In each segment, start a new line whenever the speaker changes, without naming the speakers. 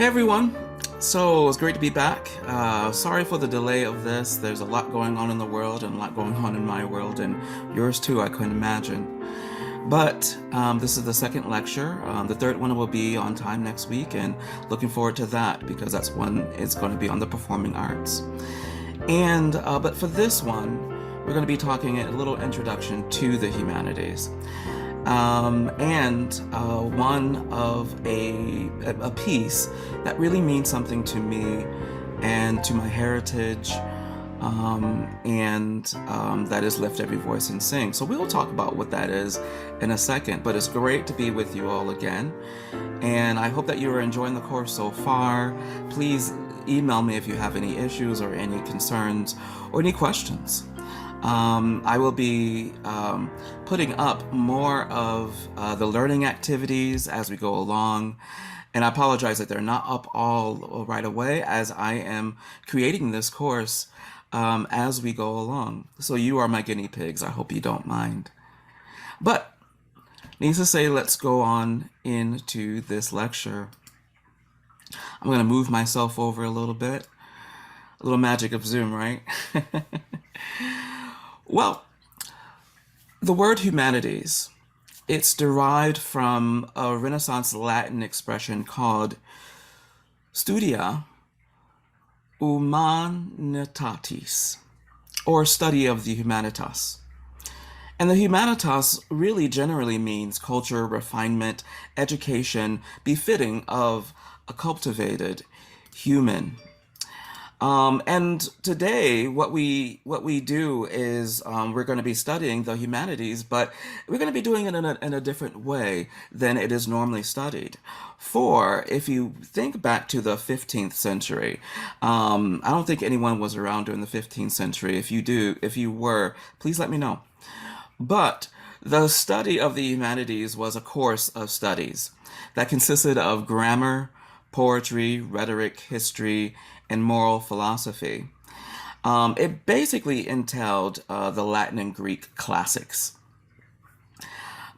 Hey everyone! So it's great to be back. Sorry for the delay of this. There's a lot going on in the world and a lot going on in my world and yours too, I couldn't imagine. But this is the second lecture. The third one will be on time next week, and looking forward to that because that's when it's going to be on the performing arts. But for this one, we're going to be talking a little introduction to the humanities. And one of a piece that really means something to me and to my heritage, that is Lift Every Voice and Sing. So we'll talk about what that is in a second, but it's great to be with you all again. And I hope that you are enjoying the course so far. Please email me if you have any issues or any concerns or any questions. I will be putting up more of the learning activities as we go along. And I apologize that they're not up all right away as I am creating this course as we go along. So you are my guinea pigs. I hope you don't mind. But needless to say, let's go on into this lecture. I'm going to move myself over a little bit. A little magic of Zoom, right? Well, the word humanities, it's derived from a Renaissance Latin expression called studia humanitatis, or study of the humanitas. And the humanitas really generally means culture, refinement, education, befitting of a cultivated human. And today, what we do is we're going to be studying the humanities, but we're going to be doing it in a different way than it is normally studied. For if you think back to the 15th century, I don't think anyone was around during the 15th century. If you were, please let me know. But the study of the humanities was a course of studies that consisted of grammar, poetry, rhetoric, history, and moral philosophy. It basically entailed the Latin and Greek classics.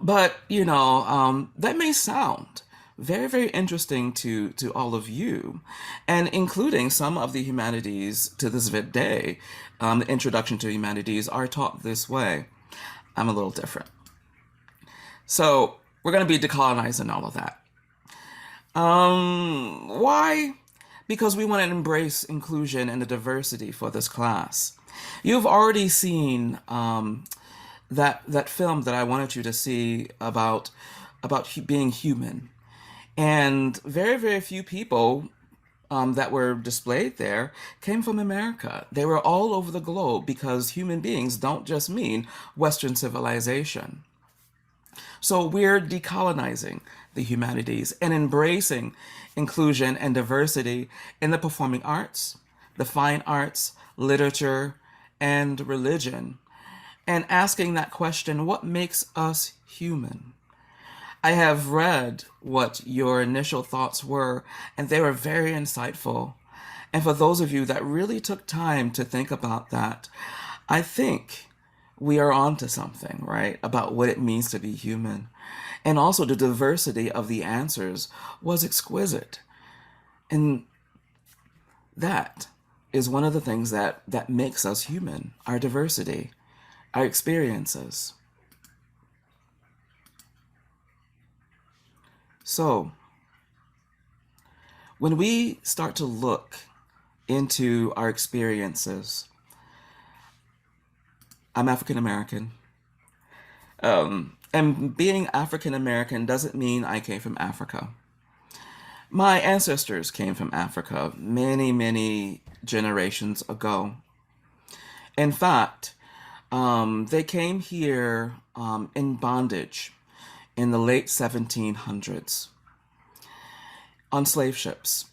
But, that may sound very, very interesting to all of you, and including some of the humanities to this day. The introduction to humanities are taught this way. I'm a little different. So we're going to be decolonizing all of that. Why? Because we want to embrace inclusion and the diversity for this class. You've already seen that film that I wanted you to see about being human, and very, very few people that were displayed there came from America. They were all over the globe because human beings don't just mean Western civilization. So we're decolonizing the humanities and embracing inclusion and diversity in the performing arts, the fine arts, literature, and religion, and asking that question, what makes us human? I have read what your initial thoughts were, and they were very insightful. And for those of you that really took time to think about that, I think we are on to something, right? About what it means to be human. And also the diversity of the answers was exquisite. And that is one of the things that makes us human, our diversity, our experiences. So, when we start to look into our experiences, I'm African American. And being African American doesn't mean I came from Africa. My ancestors came from Africa many, many generations ago. In fact, they came here in bondage in the late 1700s on slave ships.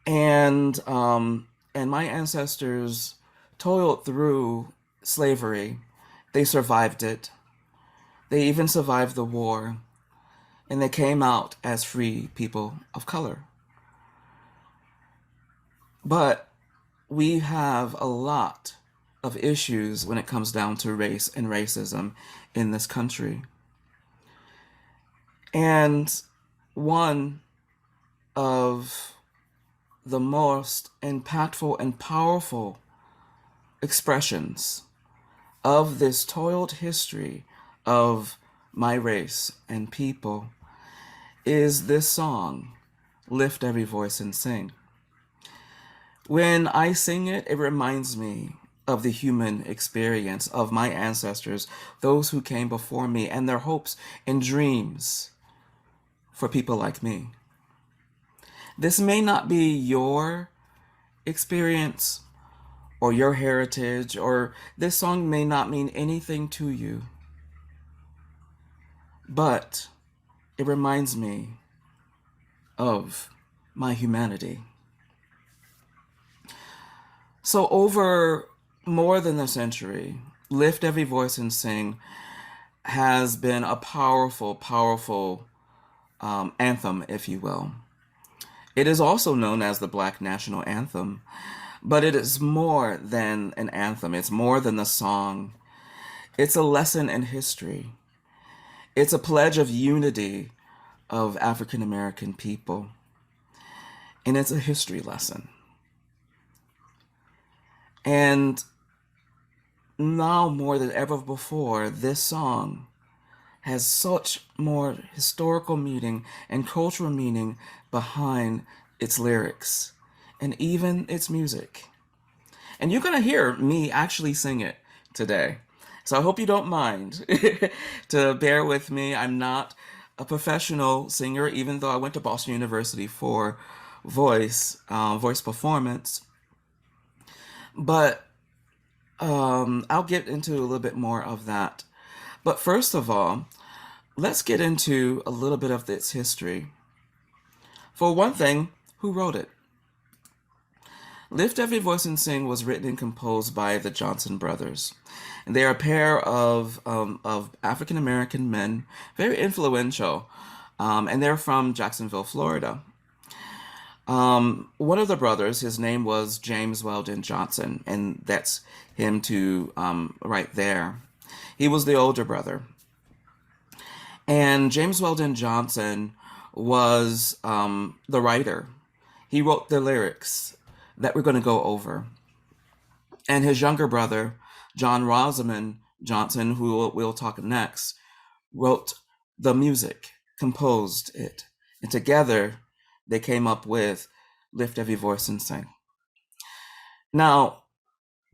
And my ancestors toiled through slavery. They survived it. They even survived the war. And they came out as free people of color. But we have a lot of issues when it comes down to race and racism in this country. And one of the most impactful and powerful expressions of this toiled history of my race and people is this song, Lift Every Voice and Sing. When I sing it, it reminds me of the human experience of my ancestors, those who came before me, and their hopes and dreams for people like me. This may not be your experience or your heritage, or this song may not mean anything to you, but it reminds me of my humanity. So, over more than a century, Lift Every Voice and Sing has been a powerful, powerful anthem, if you will. It is also known as the Black National Anthem, but it is more than an anthem. It's more than a song. It's a lesson in history. It's a pledge of unity of African American people. And it's a history lesson. And now more than ever before, this song has such more historical meaning and cultural meaning behind its lyrics and even its music. And you're going to hear me actually sing it today. So I hope you don't mind to bear with me. I'm not a professional singer, even though I went to Boston University for voice performance. But I'll get into a little bit more of that. But first of all, let's get into a little bit of its history. For one thing, who wrote it? Lift Every Voice and Sing was written and composed by the Johnson brothers. And they are a pair of African American men, very influential, and they're from Jacksonville, Florida. One of the brothers, his name was James Weldon Johnson, and that's him to right there. He was the older brother. And James Weldon Johnson was the writer. He wrote the lyrics that we're going to go over. And his younger brother, John Rosamond Johnson, who we'll talk next, wrote the music, composed it. And together, they came up with Lift Every Voice and Sing. Now,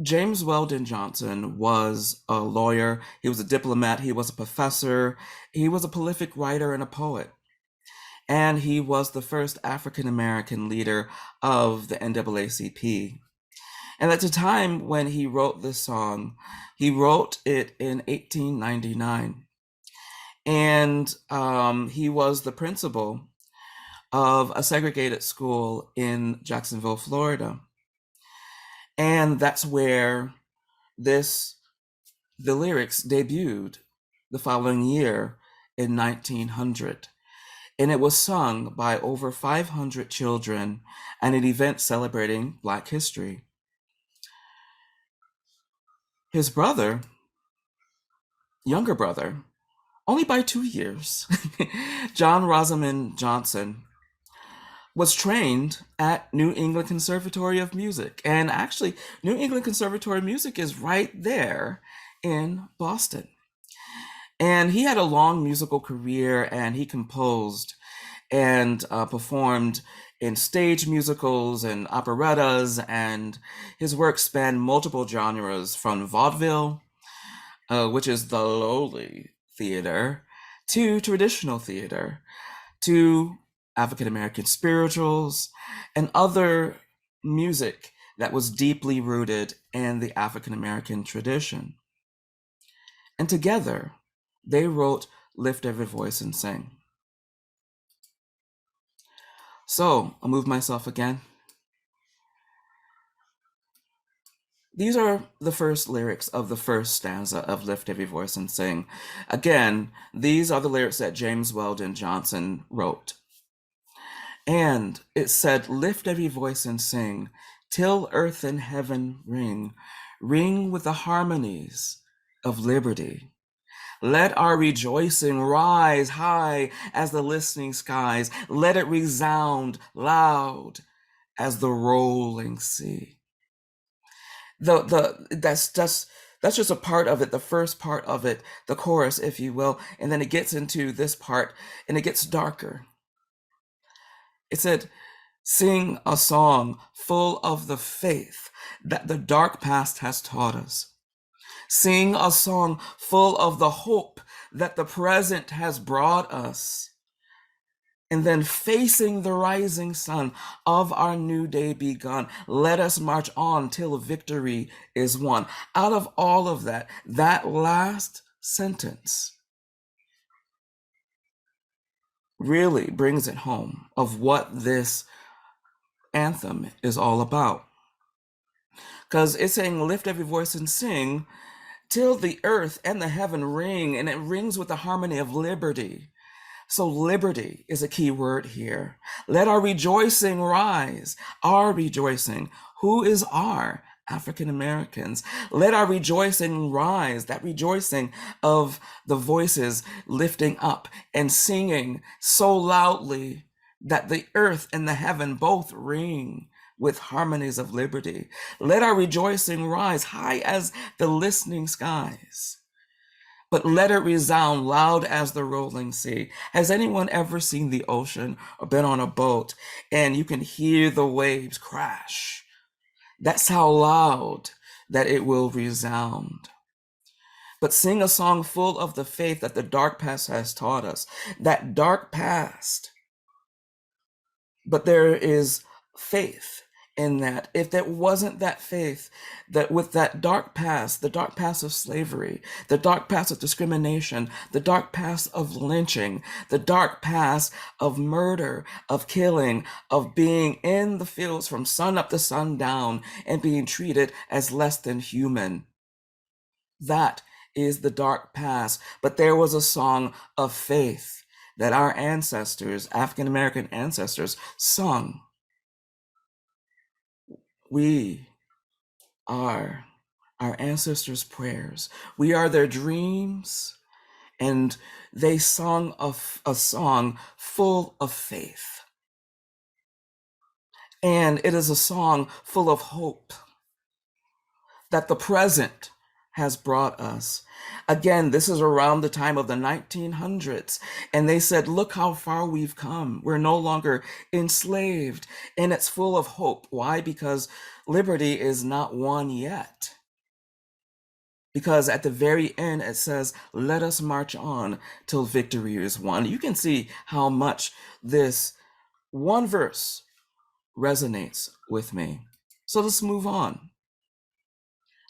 James Weldon Johnson was a lawyer, he was a diplomat, he was a professor, he was a prolific writer and a poet. And he was the first African American leader of the NAACP. And at the time when he wrote this song, he wrote it in 1899. And he was the principal of a segregated school in Jacksonville, Florida. And that's where the lyrics debuted the following year in 1900. And it was sung by over 500 children at an event celebrating Black history. His brother, younger brother, only by 2 years, John Rosamond Johnson, was trained at New England Conservatory of Music. And actually, New England Conservatory of Music is right there in Boston. And he had a long musical career, and he composed and performed in stage musicals and operettas, and his work spanned multiple genres from vaudeville, which is the lowly theater, to traditional theater, to African American spirituals, and other music that was deeply rooted in the African American tradition. And together, they wrote Lift Every Voice and Sing. So, I'll move myself again. These are the first lyrics of the first stanza of Lift Every Voice and Sing. Again, these are the lyrics that James Weldon Johnson wrote. And it said, Lift every voice and sing, till earth and heaven ring, ring with the harmonies of liberty. Let our rejoicing rise high as the listening skies. Let it resound loud as the rolling sea. That's just a part of it, the first part of it, the chorus, if you will, and then it gets into this part and it gets darker. It said, sing a song full of the faith that the dark past has taught us. Sing a song full of the hope that the present has brought us. And then facing the rising sun of our new day begun, let us march on till victory is won. Out of all of that, that last sentence really brings it home of what this anthem is all about. Because it's saying, lift every voice and sing till the earth and the heaven ring, and it rings with the harmony of liberty. So liberty is a key word here. Let our rejoicing rise, our rejoicing. Who is our? African Americans. Let our rejoicing rise, that rejoicing of the voices lifting up and singing so loudly that the earth and the heaven both ring with harmonies of liberty. Let our rejoicing rise high as the listening skies, but let it resound loud as the rolling sea. Has anyone ever seen the ocean or been on a boat and you can hear the waves crash? That's how loud that it will resound. But sing a song full of the faith that the dark past has taught us. That dark past, but there is faith in that. If there wasn't that faith, that with that dark past, the dark past of slavery, the dark past of discrimination, the dark past of lynching, the dark past of murder, of killing, of being in the fields from sun up to sundown and being treated as less than human, that is the dark past. But there was a song of faith that our ancestors, African American ancestors, sung. We are our ancestors' prayers. We are their dreams, and they sung a song full of faith. And it is a song full of hope that the present has brought us. Again, this is around the time of the 1900s, and they said, look how far we've come. We're no longer enslaved, and it's full of hope. Why? Because liberty is not won yet. Because at the very end, it says, let us march on till victory is won. You can see how much this one verse resonates with me. So let's move on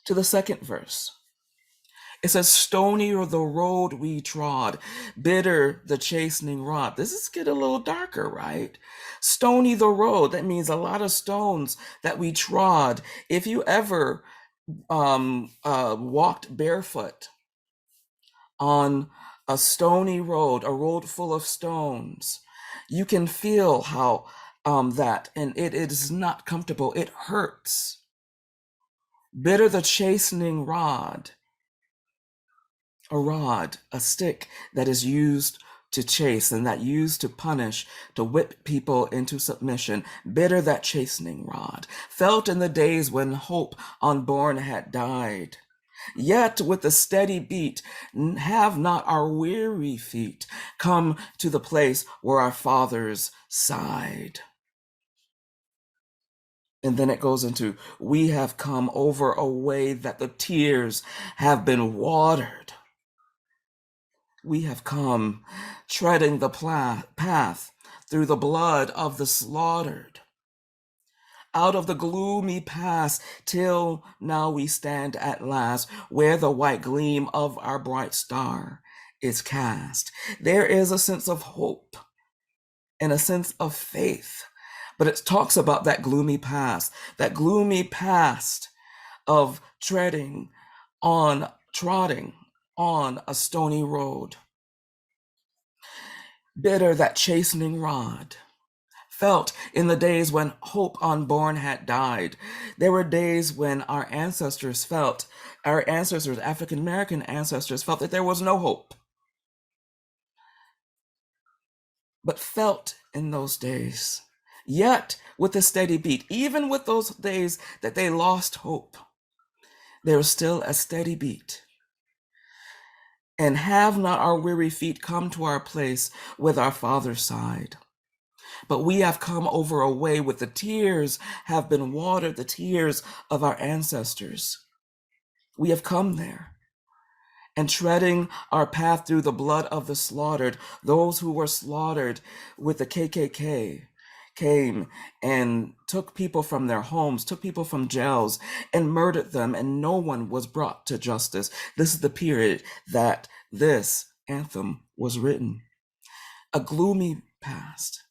to the second verse. It says, stony or the road we trod, bitter the chastening rod. This is get a little darker, right? Stony the road, that means a lot of stones that we trod. If you ever walked barefoot on a stony road, a road full of stones, you can feel how that, and it is not comfortable. It hurts. Bitter the chastening rod. A rod, a stick that is used to chase and that used to punish, to whip people into submission. Bitter that chastening rod, felt in the days when hope unborn had died. Yet with a steady beat, have not our weary feet come to the place where our fathers sighed. And then it goes into, we have come over a way that the tears have been watered. We have come treading the path through the blood of the slaughtered. Out of the gloomy past till now we stand at last where the white gleam of our bright star is cast. There is a sense of hope and a sense of faith, but it talks about that gloomy past of trotting on a stony road. Bitter that chastening rod, felt in the days when hope unborn had died. There were days when our ancestors felt, our ancestors, African American ancestors, felt that there was no hope, but felt in those days. Yet, with a steady beat, even with those days that they lost hope, there was still a steady beat. And have not our weary feet come to our place with our Father's side? But we have come over a way with the tears have been watered, the tears of our ancestors. We have come there and treading our path through the blood of the slaughtered, those who were slaughtered with the KKK came and took people from their homes, took people from jails and murdered them, and no one was brought to justice. This is the period that this anthem was written. A gloomy past.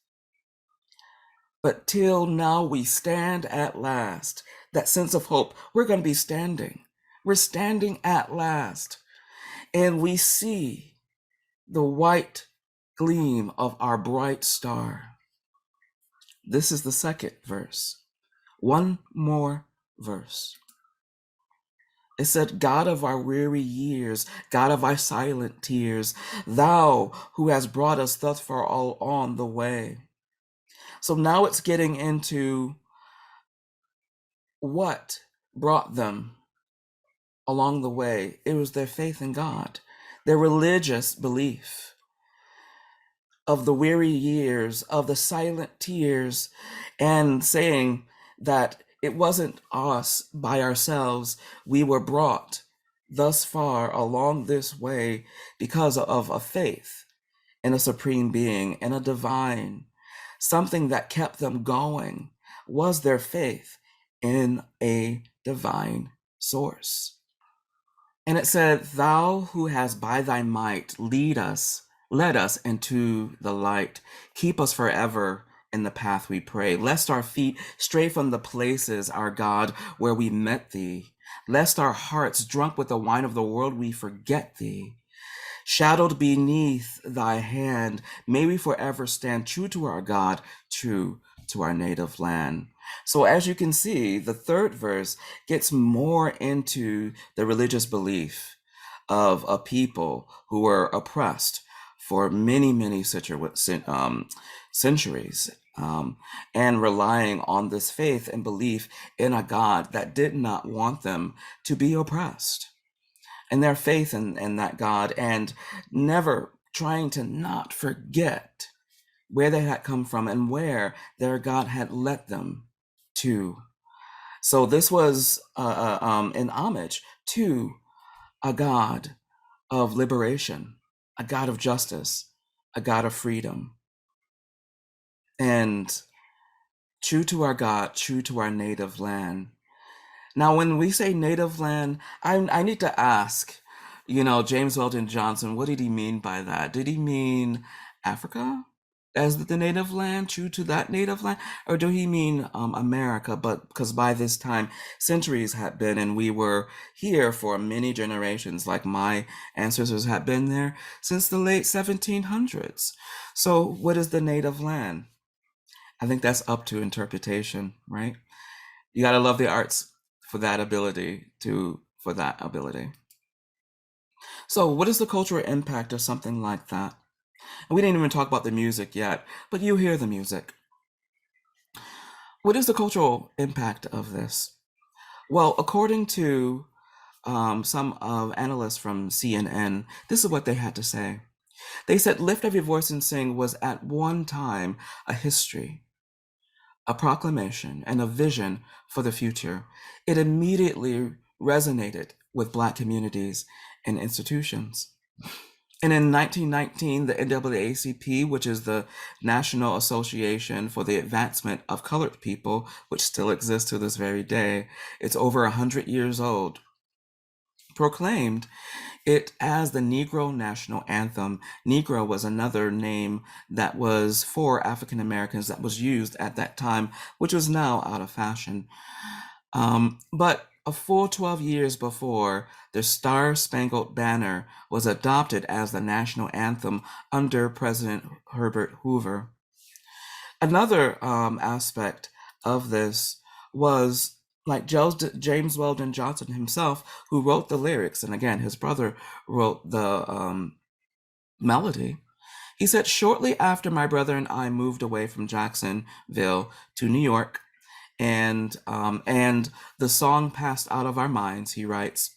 But till now we stand at last. That sense of hope. We're going to be standing. We're standing at last. And we see the white gleam of our bright star. This is the second verse. One more verse. It said, God of our weary years, God of our silent tears, thou who has brought us thus far all on the way. So now it's getting into what brought them along the way. It was their faith in God, their religious belief of the weary years, of the silent tears, and saying that it wasn't us by ourselves. We were brought thus far along this way because of a faith in a supreme being and a divine. Something that kept them going was their faith in a divine source. And it said, Thou who has by thy might led us into the light. Keep us forever in the path we pray. Lest our feet stray from the places, our God, where we met thee. Lest our hearts, drunk with the wine of the world, we forget thee. Shadowed beneath thy hand, may we forever stand true to our God, true to our native land. So as you can see, the third verse gets more into the religious belief of a people who were oppressed for many, many centuries, and relying on this faith and belief in a God that did not want them to be oppressed, and their faith in that God, and never trying to not forget where they had come from and where their God had led them to. So this was an homage to a God of liberation, a God of justice, a God of freedom, and true to our God, true to our native land. Now, when we say native land, I need to ask, James Weldon Johnson, what did he mean by that? Did he mean Africa as the native land, true to that native land? Or do he mean America? But because by this time, centuries had been, and we were here for many generations, like my ancestors had been there since the late 1700s. So what is the native land? I think that's up to interpretation, right? You got to love the arts for that ability. So what is the cultural impact of something like that? And we didn't even talk about the music yet, but you hear the music. What is the cultural impact of this? Well, according to some of analysts from CNN, this is what they had to say. They said Lift Every Voice and Sing was at one time a history, a proclamation, and a vision for the future. It immediately resonated with Black communities and institutions. And in 1919, the NAACP, which is the National Association for the Advancement of Colored People, which still exists to this very day, it's over 100 years old, proclaimed it as the Negro National Anthem. Negro was another name that was for African Americans that was used at that time, which was now out of fashion. But a full 12 years before, the Star-Spangled Banner was adopted as the national anthem under President Herbert Hoover. Another aspect of this was like James Weldon Johnson himself, who wrote the lyrics, and again, his brother wrote the melody. He said, shortly after my brother and I moved away from Jacksonville to New York, and the song passed out of our minds, he writes,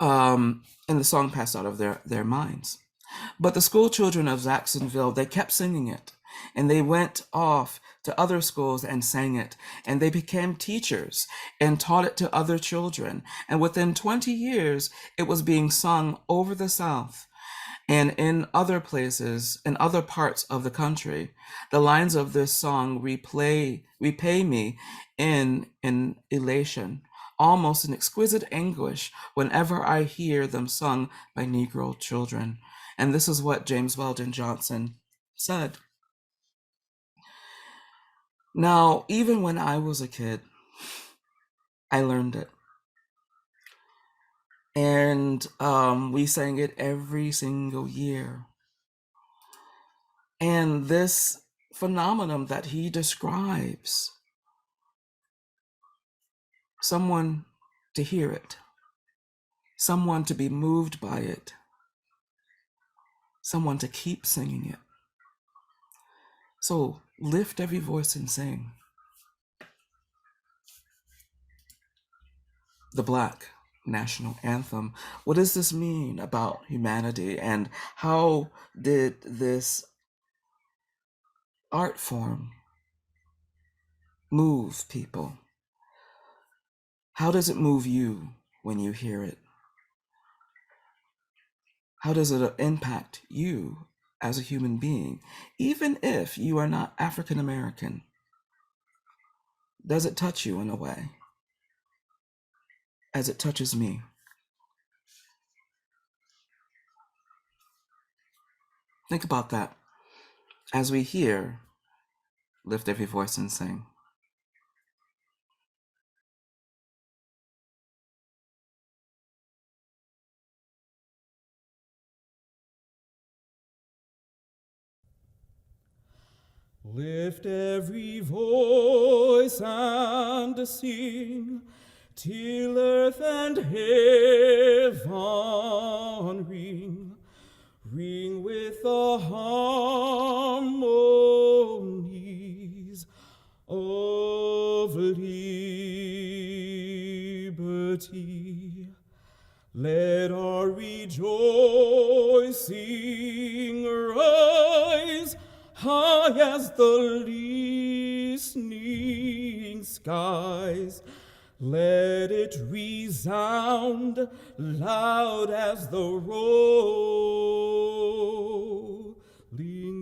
and the song passed out of their minds. But the school children of Jacksonville, they kept singing it, and they went off to other schools and sang it, and they became teachers and taught it to other children. And within 20 years, it was being sung over the South and in other places, in other parts of the country. The lines of this song repay me in elation, almost in exquisite anguish, whenever I hear them sung by Negro children. And this is what James Weldon Johnson said. Now, even when I was a kid, I learned it. And we sang it every single year. And this phenomenon that he describes, someone to hear it, someone to be moved by it, someone to keep singing it. So lift every voice and sing. The Black National Anthem. What does this mean about humanity, and how did this art form move people? How does it move you when you hear it? How does it impact you as a human being, even if you are not African American? Does it touch you in a way as it touches me? Think about that as we hear Lift Every Voice and Sing.
Lift every voice and sing, till earth and heaven ring, ring with the harmonies of liberty. Let our rejoicing rise high as the listening skies. Let it resound loud as the rolling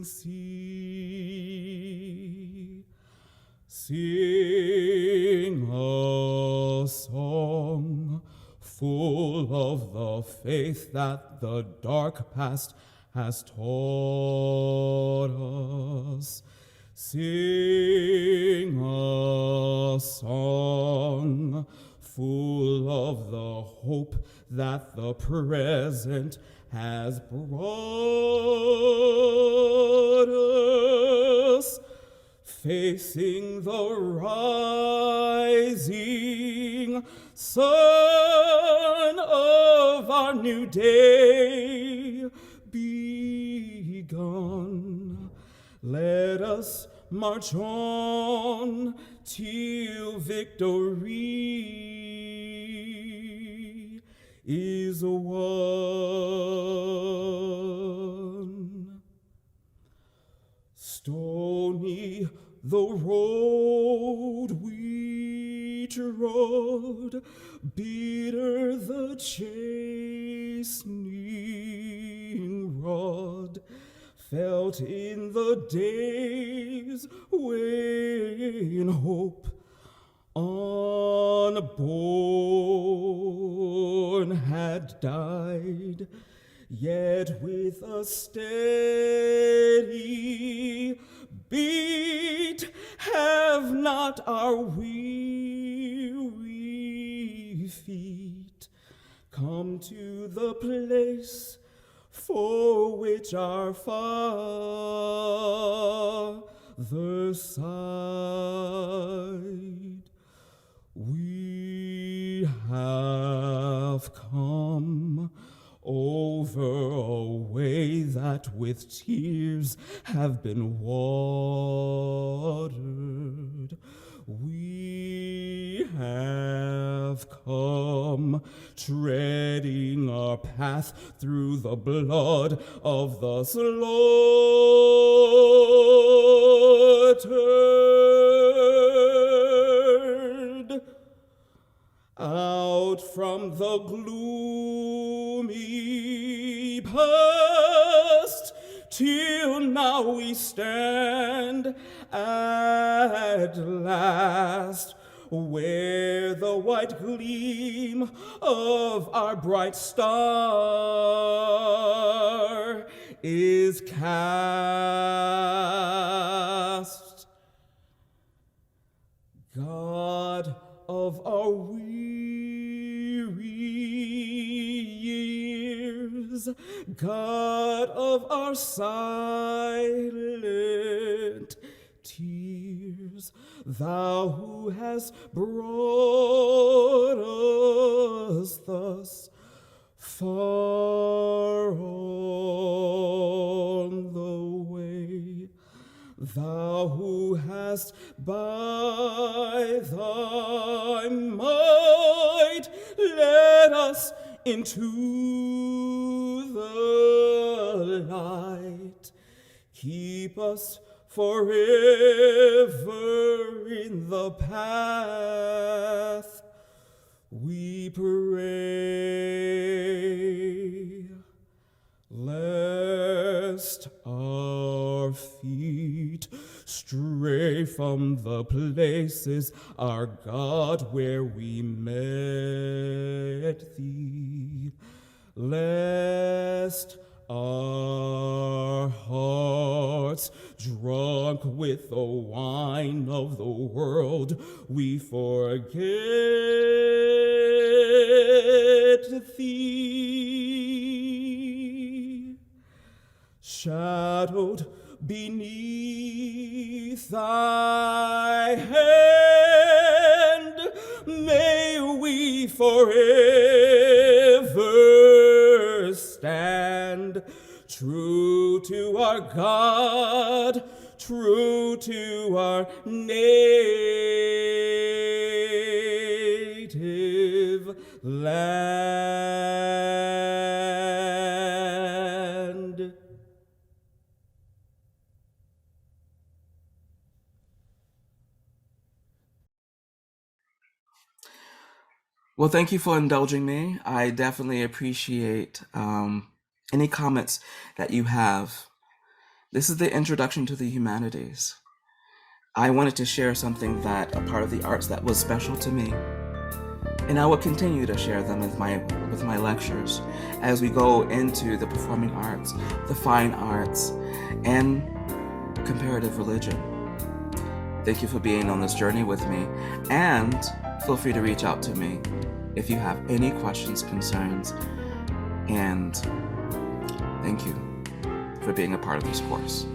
sea. Sing a song full of the faith that the dark past has taught us. Sing a song full of the hope that the present has brought us. Facing the rising sun of our new day begun, let us march on till victory is won. Stony the road we trod, bitter the chastening rod, felt in the days when hope unborn had died, yet with a steady beat have not our weary feet come to the place for which our fathers other side. We have come over a way that with tears have been watered. We have come treading our path through the blood of the slaughtered. Out from the gloomy past, till now we stand at last, where the white gleam of our bright star is cast. God of our weary years, God of our silent tears, Thou who hast brought us thus far on the way, Thou who hast by thy might led us into the light, keep us forever in the path we pray, lest our feet stray from the places, our God, where we met thee, lest our hearts, drunk with the wine of the world, we forget thee. Shadowed beneath thy hand, may we forever stand, true to our God, true to our native land.
Well, thank you for indulging me. I definitely appreciate any comments that you have. This is the introduction to the humanities. I wanted to share something that a part of the arts that was special to me, and I will continue to share them with my lectures as we go into the performing arts, the fine arts, and comparative religion. Thank you for being on this journey with me, and feel free to reach out to me if you have any questions, concerns, and thank you for being a part of this course.